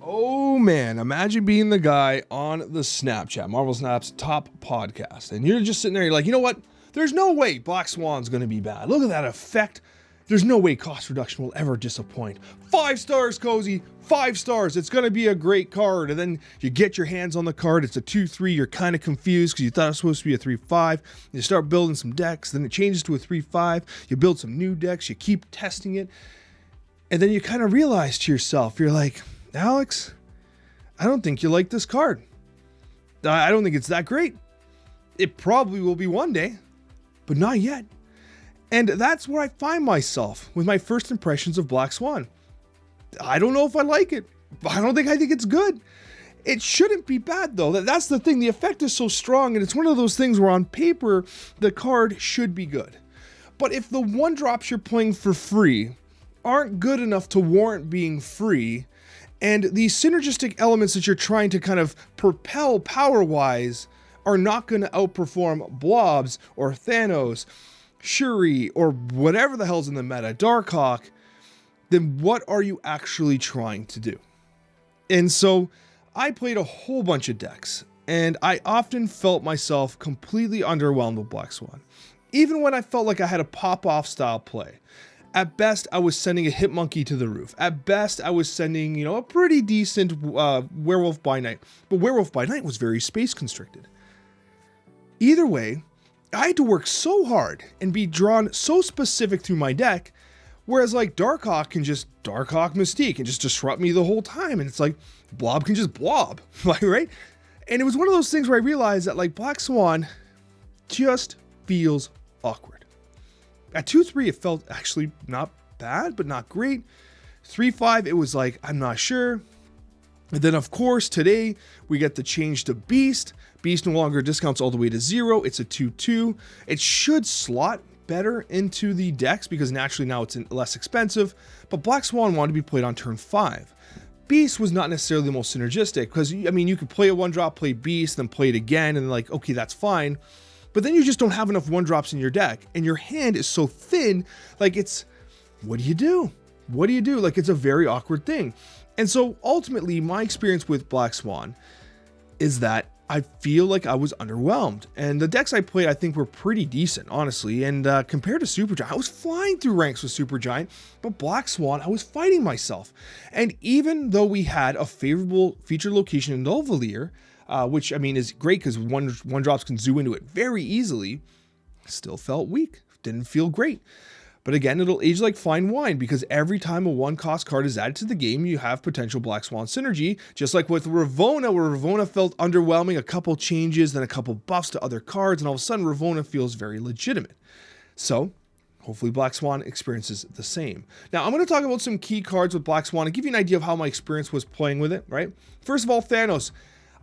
Oh man, imagine being the guy on the Snapchat, Marvel Snap's top podcast, and you're just sitting there, you're like, you know what? There's no way Black Swan's gonna be bad. Look at that effect. There's no way cost reduction will ever disappoint. 5 stars, Cozy, 5 stars. It's gonna be a great card. And then you get your hands on the card, it's a 2-3, you're kind of confused because you thought it was supposed to be a 3-5. You start building some decks, then it changes to a 3-5. You build some new decks, you keep testing it, and then you kind of realize to yourself, you're like, Alex, I don't think you like this card. I don't think it's that great. It probably will be one day, but not yet. And that's where I find myself with my first impressions of Black Swan. I don't know if I like it. I think it's good. It shouldn't be bad though. That's the thing. The effect is so strong, and it's one of those things where on paper, the card should be good. But if the 1-drops you're playing for free aren't good enough to warrant being free, and the synergistic elements that you're trying to kind of propel power-wise are not going to outperform Blobs or Thanos, Shuri, or whatever the hell's in the meta, Darkhawk, then what are you actually trying to do? And so I played a whole bunch of decks, and I often felt myself completely underwhelmed with Black Swan. Even when I felt like I had a pop-off style play. At best, I was sending a Hitmonkey to the roof. At best, I was sending, a pretty decent Werewolf by Night. But Werewolf by Night was very space constricted. Either way, I had to work so hard and be drawn so specific through my deck, whereas like Darkhawk can just Darkhawk Mystique and just disrupt me the whole time. And it's like Blob can just blob, right? And it was one of those things where I realized that like Black Swan just feels awkward. At 2-3, it felt actually not bad, but not great. 3-5, it was like, I'm not sure. And then, of course, today we get the change to Beast. Beast no longer discounts all the way to 0. It's a 2-2. It should slot better into the decks because naturally now it's less expensive. But Black Swan wanted to be played on turn 5. Beast was not necessarily the most synergistic because, I mean, you could play a 1-drop, play Beast, then play it again, and like, okay, that's fine. But then you just don't have enough 1-drops in your deck, and your hand is so thin, like it's, what do you do? What do you do? Like it's a very awkward thing. And so ultimately, my experience with Black Swan is that I feel like I was underwhelmed. And the decks I played, I think were pretty decent, honestly. And compared to Supergiant, I was flying through ranks with Supergiant, but Black Swan, I was fighting myself. And even though we had a favorable featured location in Nulvalier, which I mean is great because one drops can zoo into it very easily, still felt weak, didn't feel great. But again, it'll age like fine wine because every time a 1-cost card is added to the game, you have potential Black Swan synergy, just like with Ravonna, where Ravonna felt underwhelming, a couple changes, then a couple buffs to other cards, and all of a sudden Ravonna feels very legitimate. So hopefully Black Swan experiences the same. Now I'm going to talk about some key cards with Black Swan and give you an idea of how my experience was playing with it, right? First of all, Thanos.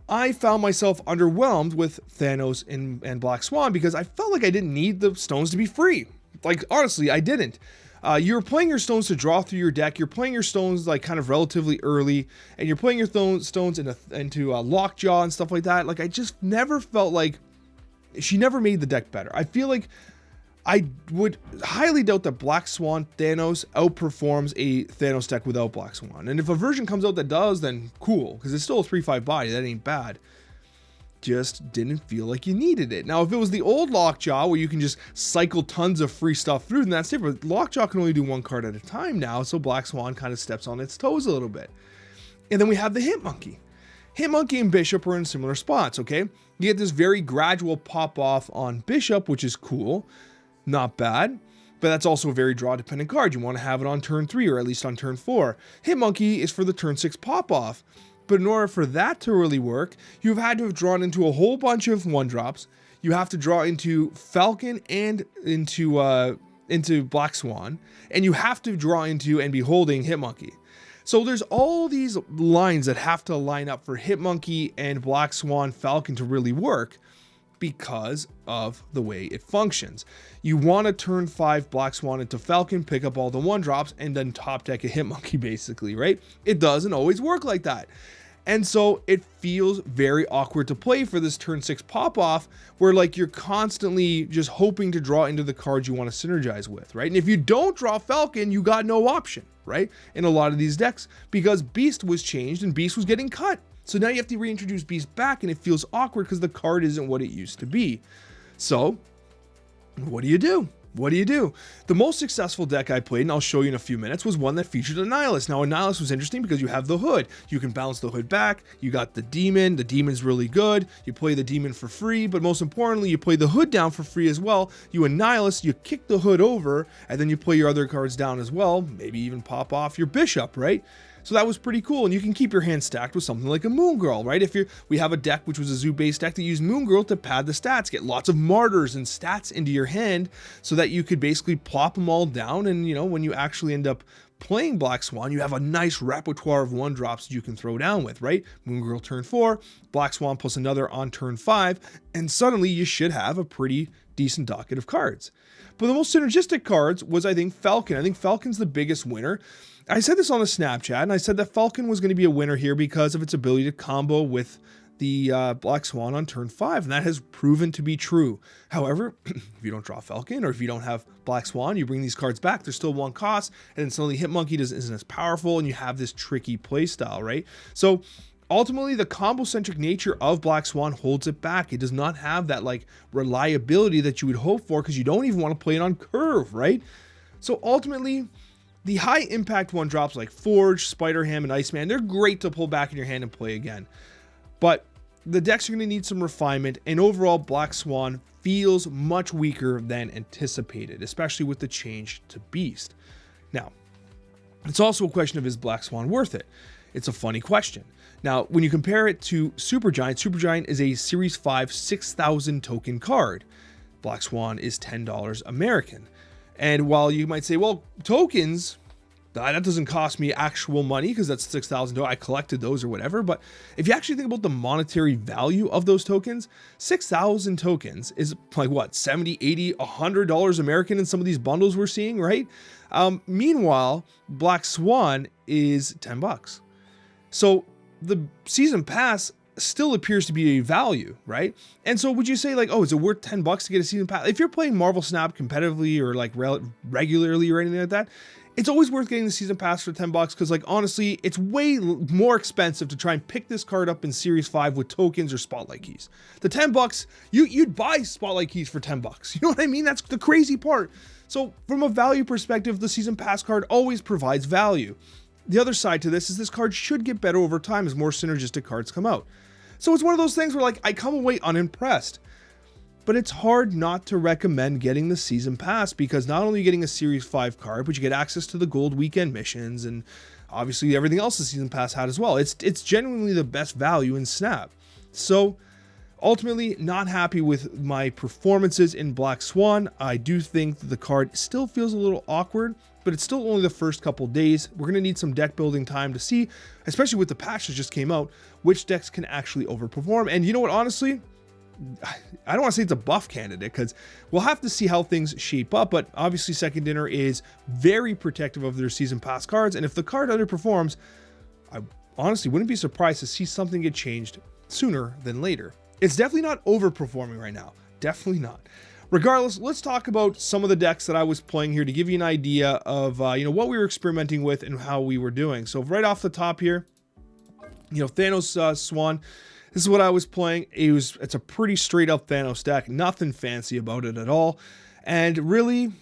I found myself underwhelmed with Thanos and Black Swan because I felt like I didn't need the stones to be free. Like, honestly, I didn't. You're playing your stones to draw through your deck. You're playing your stones like kind of relatively early, and you're playing your stones into Lockjaw and stuff like that. Like, I just never felt like she never made the deck better. I feel like I would highly doubt that Black Swan Thanos outperforms a Thanos deck without Black Swan. And if a version comes out that does, then cool, because it's still a 3-5 body. That ain't bad. Just didn't feel like you needed it. Now, if it was the old Lockjaw where you can just cycle tons of free stuff through, then that's different. Lockjaw can only do 1 card at a time now, so Black Swan kind of steps on its toes a little bit. And then we have the Hitmonkey. Hitmonkey and Bishop are in similar spots, okay? You get this very gradual pop-off on Bishop, which is cool. Not bad, but that's also a very draw-dependent card. You want to have it on turn 3 or at least on turn 4. Hitmonkey is for the turn 6 pop-off. But in order for that to really work, you've had to have drawn into a whole bunch of 1-drops. You have to draw into Falcon and into Black Swan, and you have to draw into and be holding Hitmonkey. So there's all these lines that have to line up for Hitmonkey and Black Swan Falcon to really work because of the way it functions. You want to turn 5 Black Swan into Falcon, pick up all the 1-drops, and then top deck a Hitmonkey basically, right? It doesn't always work like that. And so it feels very awkward to play for this turn 6 pop off, where like you're constantly just hoping to draw into the cards you want to synergize with, right? And if you don't draw Falcon, you got no option, right? In a lot of these decks, because Beast was changed and Beast was getting cut. So now you have to reintroduce Beast back, and it feels awkward because the card isn't what it used to be. So what do you do? What do you do? The most successful deck I played, and I'll show you in a few minutes, was one that featured a Nihilist. Now, a Nihilist was interesting because you have the hood. You can bounce the hood back. You got the demon. The demon's really good. You play the demon for free, but most importantly, you play the hood down for free as well. You a Nihilist, you kick the hood over, and then you play your other cards down as well. Maybe even pop off your bishop, right? So that was pretty cool, and you can keep your hand stacked with something like a Moon Girl, right? We have a deck which was a zoo-based deck that used Moon Girl to pad the stats, get lots of martyrs and stats into your hand so that you could basically plop them all down, and you know, when you actually end up playing Black Swan, you have a nice repertoire of 1-drops that you can throw down with, right? Moon Girl turn 4, Black Swan plus another on turn 5, and suddenly you should have a pretty decent docket of cards. But the most synergistic cards was, I think, Falcon. I think Falcon's the biggest winner. I said this on the Snapchat, and I said that Falcon was going to be a winner here because of its ability to combo with the Black Swan on turn 5, and that has proven to be true. However, if you don't draw Falcon, or if you don't have Black Swan, you bring these cards back, they're still 1 cost, and then suddenly Hitmonkey isn't as powerful, and you have this tricky playstyle, right? So ultimately, the combo-centric nature of Black Swan holds it back. It does not have that like reliability that you would hope for because you don't even want to play it on curve, right? So ultimately, the high impact 1-drops like Forge, Spider-Ham, and Iceman, they're great to pull back in your hand and play again. But the decks are going to need some refinement, and overall Black Swan feels much weaker than anticipated, especially with the change to Beast. Now, it's also a question of, is Black Swan worth it? It's a funny question. Now, when you compare it to Supergiant is a Series 5 6,000 token card. Black Swan is $10 American. And while you might say, well, tokens, that doesn't cost me actual money because that's 6,000, I collected those or whatever. But if you actually think about the monetary value of those tokens, 6,000 tokens is like what, 70, 80, $100 American in some of these bundles we're seeing, right? Meanwhile, Black Swan is $10. So the season pass still appears to be a value, right? And so would you say like, oh, is it worth $10 to get a season pass? If you're playing Marvel Snap competitively or like regularly or anything like that, it's always worth getting the season pass for $10 because like honestly, it's way more expensive to try and pick this card up in Series 5 with tokens or Spotlight keys. The $10, you'd buy Spotlight keys for $10. You know what I mean? That's the crazy part. So from a value perspective, the season pass card always provides value. The other side to this is this card should get better over time as more synergistic cards come out. So it's one of those things where like I come away unimpressed, but it's hard not to recommend getting the season pass because not only are you getting a Series 5 card, but you get access to the gold weekend missions and obviously everything else the season pass had as well. It's genuinely the best value in Snap. So ultimately, not happy with my performances in Black Swan. I do think that the card still feels a little awkward, but it's still only the first couple days. We're going to need some deck building time to see, especially with the patch that just came out, which decks can actually overperform. And you know what, honestly, I don't want to say it's a buff candidate because we'll have to see how things shape up, but obviously Second Dinner is very protective of their season pass cards, and if the card underperforms, I honestly wouldn't be surprised to see something get changed sooner than later. It's definitely not overperforming right now. Definitely not. Regardless, let's talk about some of the decks that I was playing here to give you an idea of what we were experimenting with and how we were doing. So right off the top here, Thanos Swan. This is what I was playing. It's a pretty straight up Thanos deck. Nothing fancy about it at all. And really,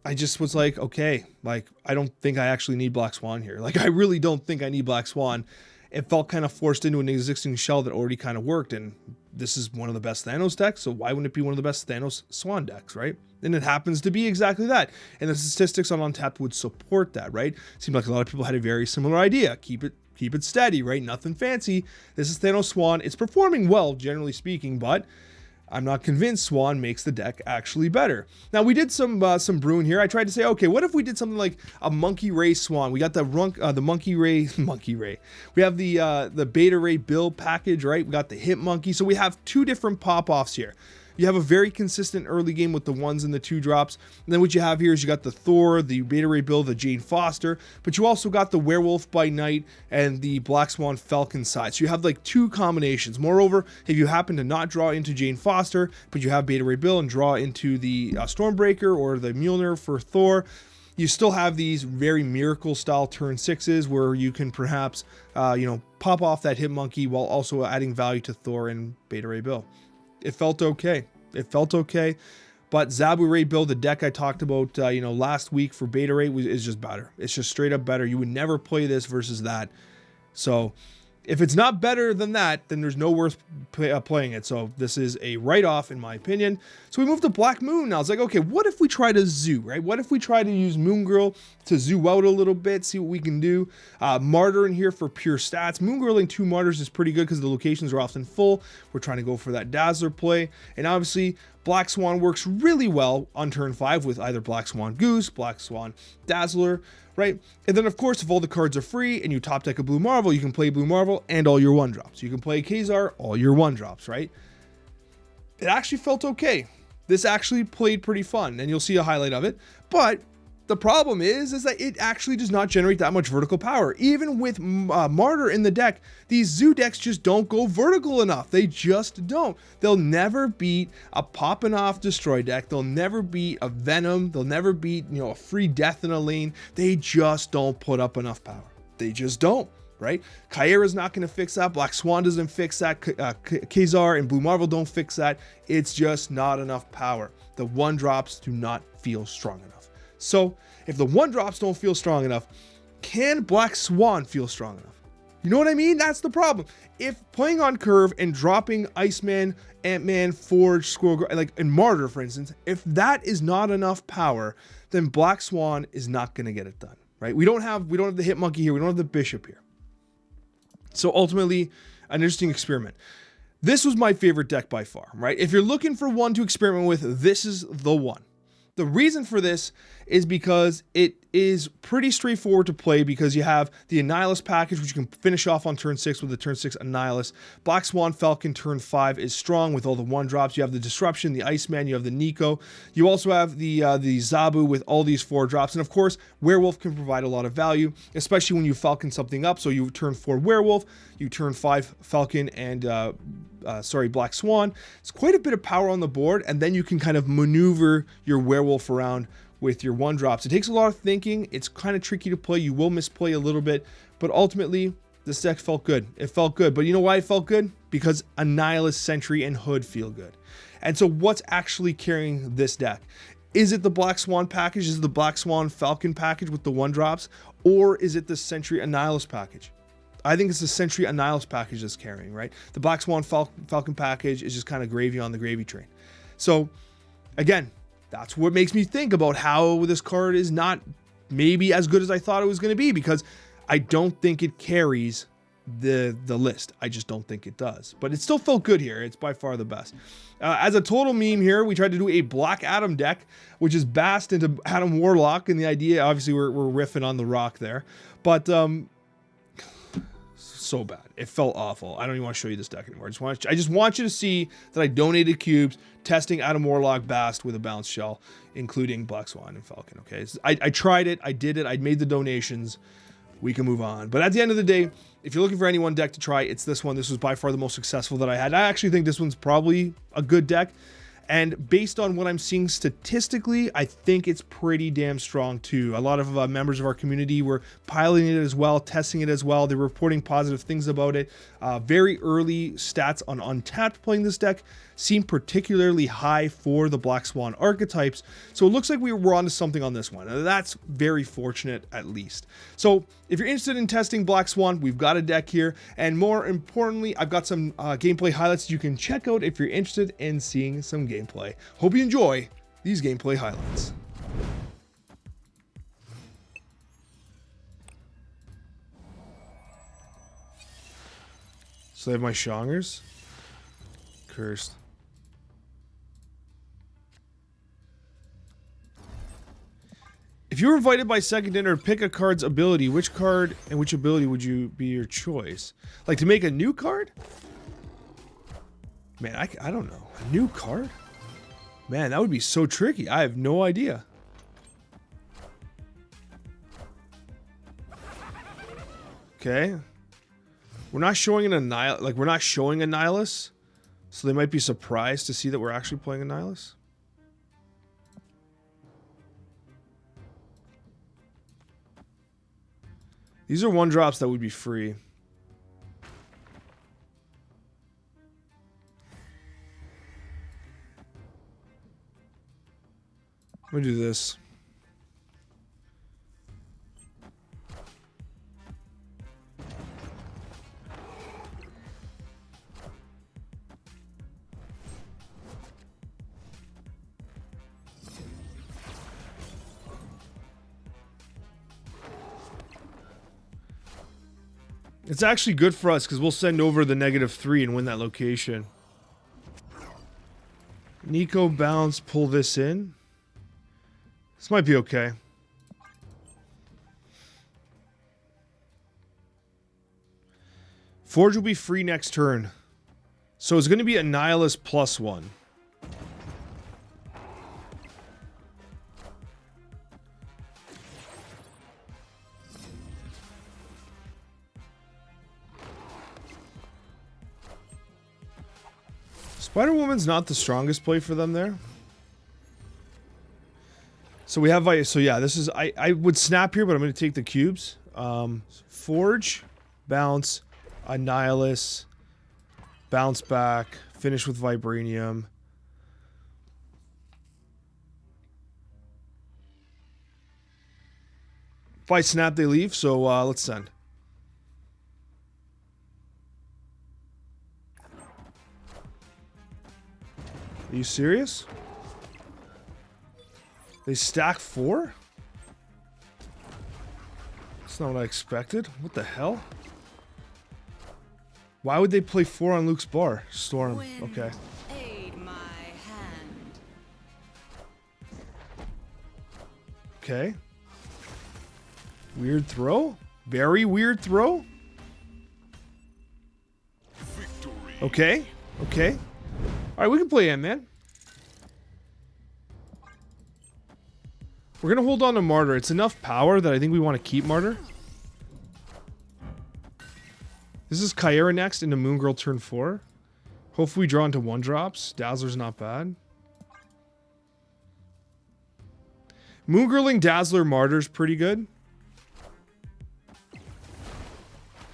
I just was like, okay, like I don't think I actually need Black Swan here. Like I really don't think I need Black Swan. It felt kind of forced into an existing shell that already kind of worked, and this is one of the best Thanos decks, so why wouldn't it be one of the best Thanos Swan decks, right? And it happens to be exactly that, and the statistics on Untapped would support that, right? Seemed like a lot of people had a very similar idea. Keep it steady, right? Nothing fancy. This is Thanos Swan. It's performing well, generally speaking, but I'm not convinced Swan makes the deck actually better. Now, we did some brewing here. I tried to say, okay, what if we did something like a Monkey Ray Swan? We got the Monkey Ray. We have the Beta Ray build package, right? We got the Hit Monkey. So we have two different pop-offs here. you have a very consistent early game with the 1s and the 2 drops. And then what you have here is you got the Thor, the Beta Ray Bill, the Jane Foster, but you also got the Werewolf by Night and the Black Swan Falcon side. So you have like 2 combinations. Moreover, if you happen to not draw into Jane Foster, but you have Beta Ray Bill and draw into the Stormbreaker or the Mjolnir for Thor, you still have these very miracle style turn 6s where you can perhaps, pop off that Hit Monkey while also adding value to Thor and Beta Ray Bill. It felt okay. But Zabu Ray Bill, the deck I talked about, last week for Beta Ray is just better. It's just straight up better. You would never play this versus that. So if it's not better than that, then there's no worth playing it. So this is a write-off in my opinion. So we moved to Black Moon. Now it's like, okay, what if we try to zoo, right? What if we try to use Moon Girl to zoo out a little bit, see what we can do? Martyr in here for pure stats. Moon Girl and 2 Martyrs is pretty good because the locations are often full. We're trying to go for that Dazzler play. And obviously, Black Swan works really well on turn 5 with either Black Swan Goose, Black Swan Dazzler, right? And then of course, if all the cards are free and you top deck a Blue Marvel, you can play Blue Marvel and all your 1-drops. You can play Kazar, all your 1-drops, right? It actually felt okay. This actually played pretty fun, and you'll see a highlight of it. But the problem is that it actually does not generate that much vertical power. Even with Martyr in the deck, these zoo decks just don't go vertical enough. They just don't. They'll never beat a popping off destroy deck. They'll never beat a Venom. They'll never beat, a free death in a lane. They just don't put up enough power. They just don't, right? Kyra's not going to fix that. Black Swan doesn't fix that. Kazar and Blue Marvel don't fix that. It's just not enough power. The 1-drops do not feel strong enough. So if the 1-drops don't feel strong enough, can Black Swan feel strong enough? You know what I mean? That's the problem. If playing on curve and dropping Iceman, Ant-Man, Forge, Squirrel, and Martyr, for instance, if that is not enough power, then Black Swan is not going to get it done, right? We don't have the Hit Monkey here. We don't have the Bishop here. So ultimately, an interesting experiment. This was my favorite deck by far, right? If you're looking for one to experiment with, this is the one. The reason for this is because it is pretty straightforward to play because you have the Annihilus package, which you can finish off on turn 6 with the turn 6 Annihilus. Black Swan Falcon turn 5 is strong with all the 1-drops. You have the Disruption, the Iceman, you have the Nico. You also have the Zabu with all these 4-drops. And of course, Werewolf can provide a lot of value, especially when you Falcon something up. So you turn 4 Werewolf, you turn 5 Falcon and Black Swan. It's quite a bit of power on the board, and then you can kind of maneuver your Werewolf around with your 1-drops. It takes a lot of thinking. It's kind of tricky to play. You will misplay a little bit, but ultimately, this deck felt good. It felt good, but you know why it felt good? Because Annihilus, Sentry, and Hood feel good. And so what's actually carrying this deck? Is it the Black Swan package? Is it the Black Swan Falcon package with the 1-drops? Or is it the Sentry Annihilus package? I think it's the Sentry Annihilus package that's carrying, right? The Black Swan Falcon package is just kind of gravy on the gravy train. So, again, that's what makes me think about how this card is not maybe as good as I thought it was going to be, because I don't think it carries the list. I just don't think it does. But it still felt good here. It's by far the best. As a total meme here, we tried to do a Black Adam deck, which is Bast into Adam Warlock, and the idea, obviously, we're riffing on the Rock there. But, so bad. It felt awful. I don't even want to show you this deck anymore. I just want you to see that I donated cubes testing Adam Warlock Bast with a balanced shell, including Black Swan and Falcon. Okay, I tried it. I did it. I made the donations. We can move on. But at the end of the day, if you're looking for any one deck to try, it's this one. This was by far the most successful that I had. I actually think this one's probably a good deck. And based on what I'm seeing statistically, I think it's pretty damn strong too. A lot of members of our community were piloting it as well, testing it as well. They're reporting positive things about it. Very early stats on Untapped playing this deck seem particularly high for the Black Swan archetypes. So it looks like we were onto something on this one. That's very fortunate, at least. So if you're interested in testing Black Swan, we've got a deck here. And more importantly, I've got some gameplay highlights you can check out if you're interested in seeing some gameplay. Hope you enjoy these gameplay highlights. So I have my Shongers. Cursed. If you were invited by second dinner to pick a card's ability, which card and which ability would you be your choice? Like to make a new card? Man, I don't know. A new card? Man, that would be so tricky. I have no idea. Okay. We're not showing an Annihilus. Like, we're not showing Annihilus. So they might be surprised to see that we're actually playing Annihilus. These are 1-drops that would be free. I'm gonna do this. It's actually good for us because we'll send over the -3 and win that location. Nico bounce, pull this in. This might be okay. Forge will be free next turn. So it's going to be Annihilus +1. Spider-Woman's not the strongest play for them there. So we have, so yeah, this is, I would snap here, but I'm going to take the cubes. Forge, bounce, Annihilus, bounce back, finish with Vibranium. If I snap, they leave, so let's send. Are you serious? They stack 4? That's not what I expected. What the hell? Why would they play 4 on Luke's bar? Storm. Okay. Aid my hand. Okay. Weird throw. Very weird throw. Okay. Okay. Alright, we can play Ant-Man. We're going to hold on to Martyr. It's enough power that I think we want to keep Martyr. This is Kyra next into Moon Girl turn 4. Hopefully we draw into 1-drops. Dazzler's not bad. Moon Girling, Dazzler, Martyr's pretty good.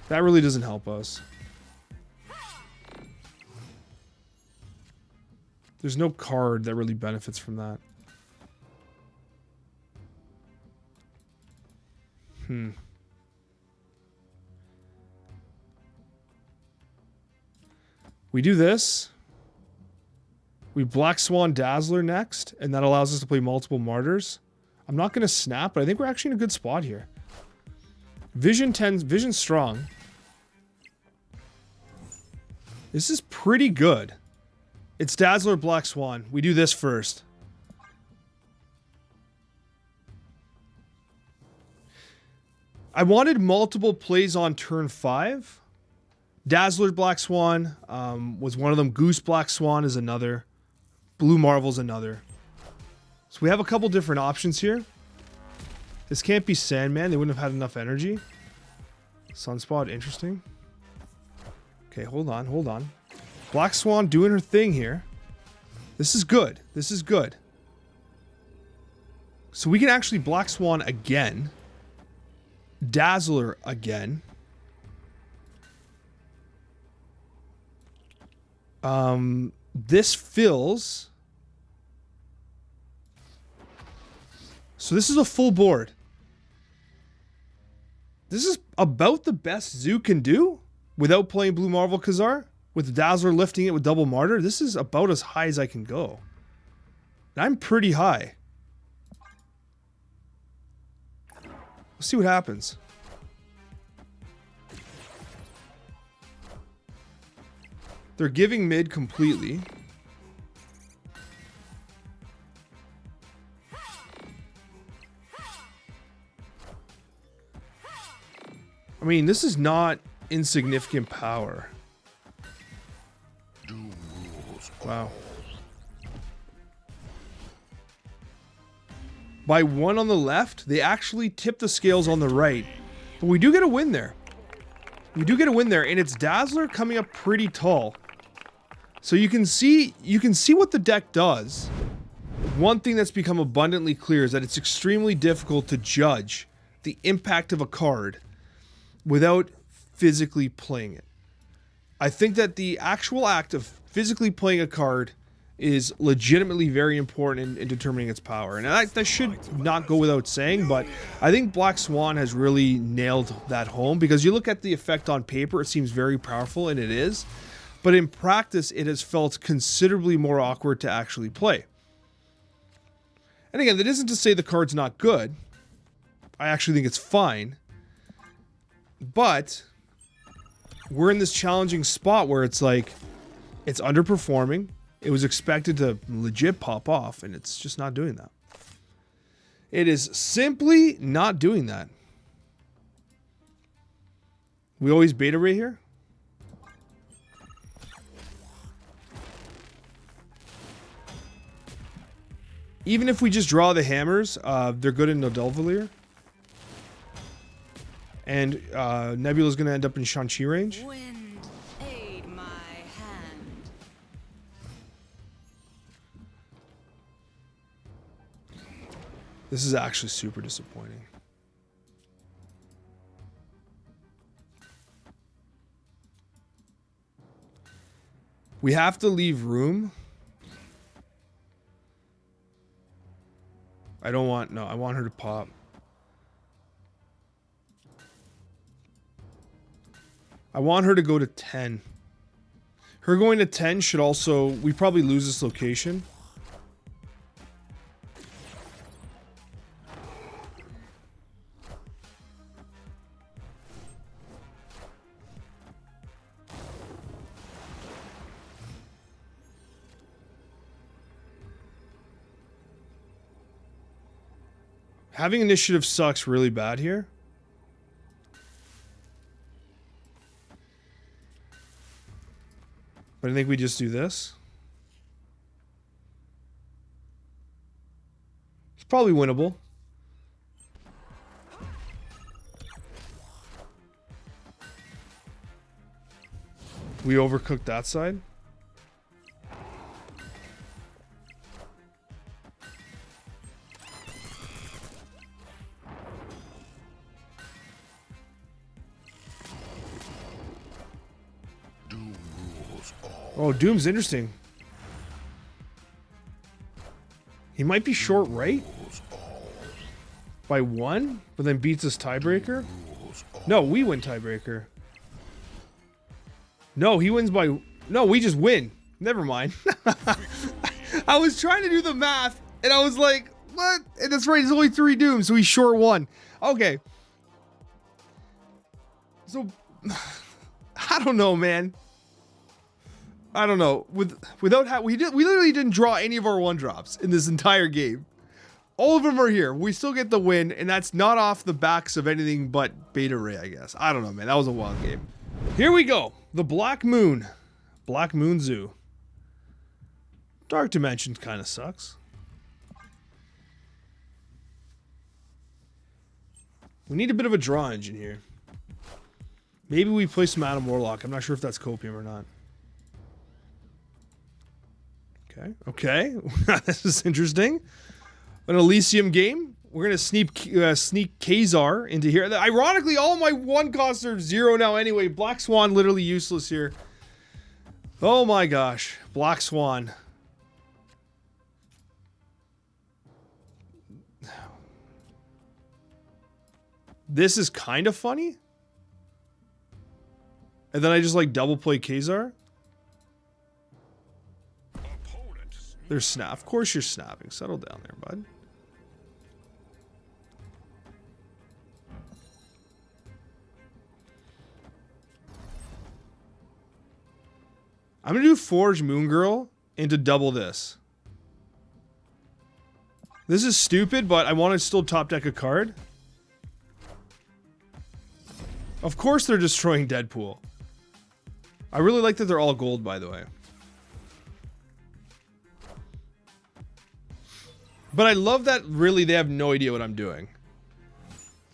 That really doesn't help us. There's no card that really benefits from that. We do this. We Black Swan Dazzler next, and that allows us to play multiple Martyrs. I'm not going to snap, but I think we're actually in a good spot here. Vision's strong. This is pretty good. It's Dazzler, Black Swan. We do this first. I wanted multiple plays on turn 5. Dazzler, Black Swan was one of them. Goose, Black Swan is another. Blue Marvel's another. So we have a couple different options here. This can't be Sandman. They wouldn't have had enough energy. Sunspot, interesting. Okay, hold on, hold on. Black Swan doing her thing here. This is good. This is good. So we can actually Black Swan again. Dazzler again. This fills. So this is a full board. This is about the best Zoo can do without playing Blue Marvel Khazar. With Dazzler lifting it with double Martyr. This is about as high as I can go. And I'm pretty high. Let's see what happens. They're giving mid completely. I mean, this is not insignificant power. Wow. by 1 on the left, they actually tip the scales on the right. But we do get a win there. We do get a win there, and it's Dazzler coming up pretty tall. So you can see what the deck does. One thing that's become abundantly clear is that it's extremely difficult to judge the impact of a card without physically playing it. I think that the actual act of physically playing a card is legitimately very important in determining its power. And that should not go without saying, but I think Black Swan has really nailed that home, because you look at the effect on paper, it seems very powerful, and it is. But in practice, it has felt considerably more awkward to actually play. And again, that isn't to say the card's not good. I actually think it's fine. But we're in this challenging spot where it's like, it's underperforming. It was expected to legit pop off, and it's just not doing that. It is simply not doing that. We always beta ray here. Even if we just draw the hammers, they're good in Nodelvalier. And Nebula's going to end up in Shang-Chi range. Wind, aid my hand. This is actually super disappointing. We have to leave room. I don't want... No, I want her to pop. I want her to go to 10. Her going to 10 should also... We probably lose this location. Having initiative sucks really bad here. But I think we just do this. It's probably winnable. We overcooked that side. Oh, Doom's interesting. He might be short right by 1, but then beats us tiebreaker. No, we win tiebreaker. No, he wins by... No, we just win. Never mind. I was trying to do the math, and I was like, what? And that's right, it's only 3 Dooms, so he's short 1. Okay. So, I don't know, man. I don't know. We literally didn't draw any of our 1-drops in this entire game. All of them are here. We still get the win, and that's not off the backs of anything but Beta Ray, I guess. I don't know, man. That was a wild game. Here we go. The Black Moon. Black Moon Zoo. Dark Dimensions kind of sucks. We need a bit of a draw engine here. Maybe we play some Adam Warlock. I'm not sure if that's Copium or not. Okay. This is interesting. An Elysium game. We're gonna sneak Kazar into here. Ironically, all my 1 costs are 0 now anyway. Black Swan literally useless here. Oh my gosh, Black Swan. This is kind of funny. And then I just like double play Kazar. There's snap. Of course you're snapping. Settle down there, bud. I'm gonna do Forge Moon Girl into double this. This is stupid, but I want to still top deck a card. Of course they're destroying Deadpool. I really like that they're all gold, by the way. But I love that really they have no idea what I'm doing.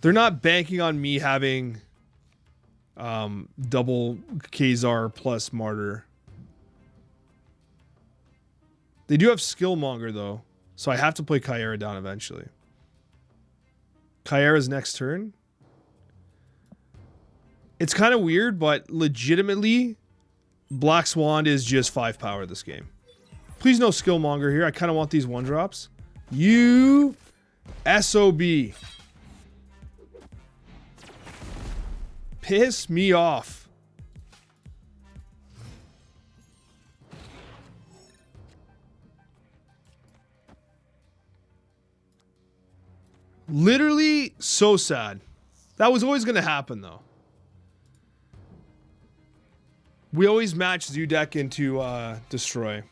They're not banking on me having double Khazar plus Martyr. They do have Skillmonger though, so I have to play Kyera down eventually. Kyera's next turn. It's kind of weird, but legitimately, Black Swan is just 5 power this game. Please no Skillmonger here. I kind of want these 1-drops. You SOB. Piss me off. Literally so sad. That was always going to happen though. We always match Zudek into Destroy.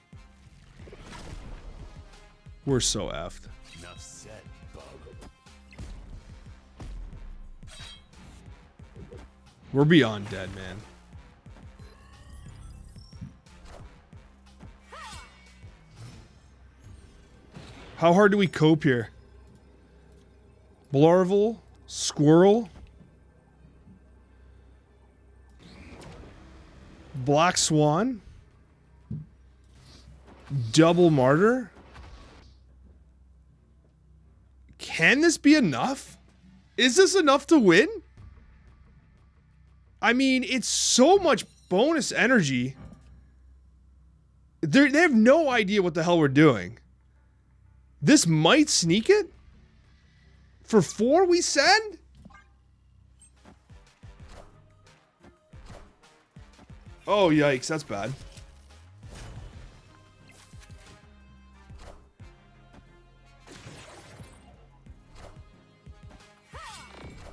We're so effed. Enough said, bub. We're beyond dead, man. How hard do we cope here? Blorval, Squirrel, Black Swan, double Martyr. Can this be enough? Is this enough to win? I mean, it's so much bonus energy. They have no idea what the hell we're doing. This might sneak it. For 4 we send? Oh, yikes. That's bad.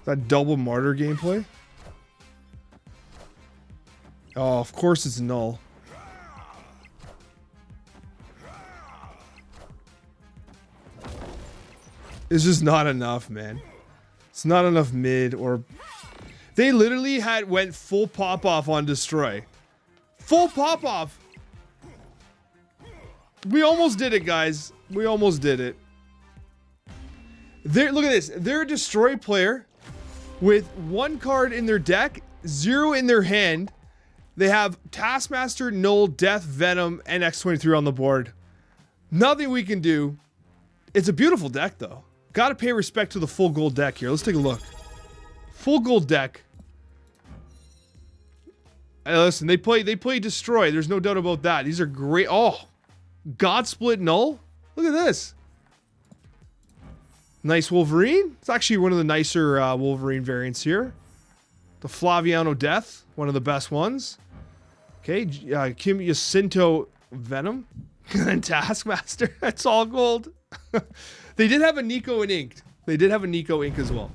That double Martyr gameplay? Oh, of course it's null. It's just not enough, man. It's not enough mid or... They literally went full pop-off on Destroy. Full pop-off! We almost did it, guys. We almost did it. Look at this. They're a Destroy player with 1 card in their deck, 0 in their hand. They have Taskmaster, Null, Death, Venom, and X-23 on the board. Nothing we can do. It's a beautiful deck, though. Gotta pay respect to the full gold deck here. Let's take a look. Full gold deck. Hey, listen, they play Destroy. There's no doubt about that. These are great. Oh, God Split Null. Look at this. Nice Wolverine. It's actually one of the nicer Wolverine variants here. The Flaviano Death, one of the best ones. Okay, Kim Jacinto Venom. And Taskmaster. That's all gold. They did have a Nico and Inked. They did have a Nico Ink as well.